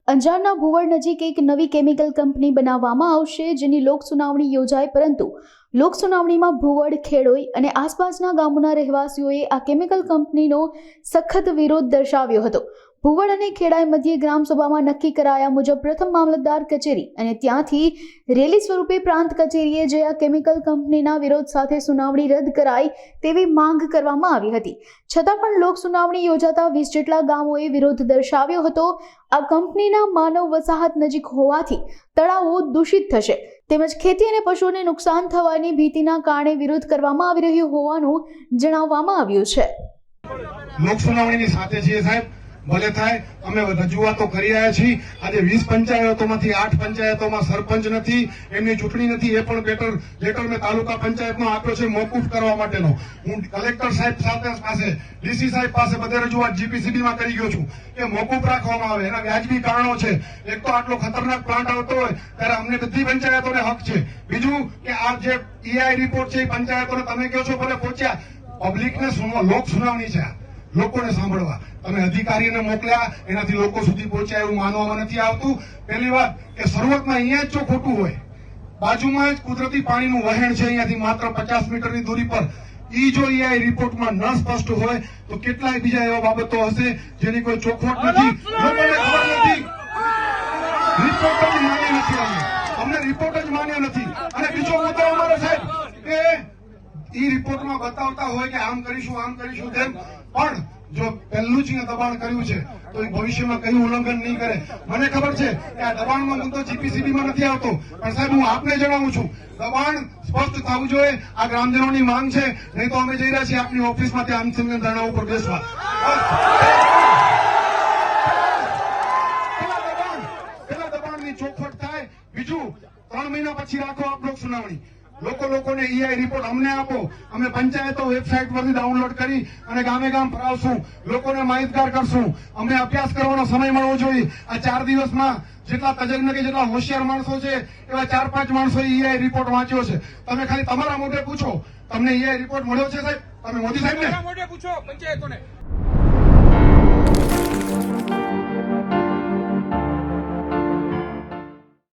અંજારના ભુવડ નજીક એક નવી કેમિકલ કંપની બનાવવામાં આવશે, જેની લોક સુનાવણી યોજાઈ, પરંતુ લોક સુનાવણીમાં ભુવડ, ખેડોઈ અને આસપાસના ગામોના રહેવાસીઓએ આ કેમિકલ કંપનીનો સખત વિરોધ દર્શાવ્યો હતો. ભુવડ અને ખેડાઈ મધ્યે ગ્રામસભામાં નક્કી કરાયા મુજબ પ્રથમ મામલતદાર કચેરી અને ત્યાંથી રેલી સ્વરૂપે પ્રાંત કચેરીએ જઈ આ કેમિકલ કંપનીના વિરોધ સાથે સુનાવણી રદ કરાય તેવી માંગ કરવામાં આવી હતી. છતાં પણ લોક સુનાવણી યોજાતા 20 જેટલા ગામોએ વિરોધ દર્શાવ્યો હતો. આ કંપનીના માનવ વસાહત નજીક હોવાથી તળાવો દૂષિત થશે તેમજ ખેતી અને પશુઓને નુકસાન થવાની ભીતિના કારણે વિરોધ કરવામાં આવી રહ્યો હોવાનું જણાવવામાં આવ્યું છે. લોક સુનાવણીની સાથે છીએ સાહેબ, ભલે થાય, અમે રજૂઆતો કરી રહ્યા છીએ. આજે 20 પંચાયતોમાંથી 8 પંચાયતોમાં સરપંચ નથી, એમની ચૂંટણી નથી. એ પણ લેટર મેં તાલુકા પંચાયતનો આપ્યો છે મોકૂફ કરવા માટેનો. હું કલેક્ટર સાહેબ પાસે, ડીસી સાહેબ પાસે બધે રજૂઆત જીપીસીબીમાં કરી ગયો છું કે મોકૂફ રાખવામાં આવે. એના વ્યાજબી કારણો છે. એક તો આટલો ખતરનાક પ્લાન્ટ આવતો હોય ત્યારે અમને બધી પંચાયતોને હક છે. બીજું કે આ જે ઈઆઈ રિપોર્ટ છે એ પંચાયતોને તમે કહો છો ભલે પહોંચ્યા, પબ્લિકને લોક સુનાવણી છે, લોકોને સાંભળવા. તમે અધિકારીને મોકલ્યા, એનાથી લોકો સુધી પહોંચ્યા એવું માનવામાં નથી આવતું. પહેલી વાત કે શરૂઆતમાં અહીંયા જ જો ખોટું હોય, બાજુમાં જ કુદરતી પાણીનું વહેણ છે અહીંયાથી માત્ર 50 મીટરની દૂરી પર, ઈ જો ઈઆઈ રિપોર્ટમાં ન સ્પષ્ટ હોય તો કેટલાય બીજા એવા બાબતો હશે જેની કોઈ ચોખવટ નથી, લોકોને ખબર નથી. રિપોર્ટ જ માન્ય નથી, અમને રિપોર્ટ જ માન્ય નથી. અને બીજો મુદ્દો અમારો સાહેબ કે ઈ રિપોર્ટમાં બતાવતા હોય કે આમ કરીશું તેમ, પણ જો પહેલું જ દબાણ કર્યું છે તો એ ભવિષ્યમાં કયું ઉલ્લંઘન નહીં કરે. મને ખબર છે કે આ દબાણનો મુદ્દો જીપીસીબીમાં નથી આવતો, પણ સાહેબ હું આપને જણાવું છું, દબાણ સ્પષ્ટ થવું જોઈએ. આ ગ્રામજનોની માંગ છે, નહીં તો અમે જઈ રહ્યા છીએ આપની ઓફિસમાં ત્યાં આંદોલન ધરણા ઉપર બેસવા. પેલા દબાણની ચોખવટ થાય. બીજું, 3 મહિના પછી રાખો આપ લોક સુનાવણી. લોકોને ઈઆઈ રિપોર્ટ અમને આપો, અમે પંચાયતો વેબસાઇટ પરથી ડાઉનલોડ કરી અને ગામે ગામ ફરાવશું, લોકોને માહિતગાર કરશું. અમને અભ્યાસ કરવાનો સમય મળવો જોઈએ. આ 4 દિવસમાં જેટલા તજજ્ઞ કે જેટલા હોશિયાર માણસો છે એવા 4-5 માણસો ઈઆઈ રિપોર્ટ વાંચ્યો છે. તમે ખાલી તમારા મોઢે પૂછો, તમને ઈઆઈ રિપોર્ટ મળ્યો છે સાહેબ? તમે મોદી સાહેબ ને મોઢે પૂછો પંચાયતોને.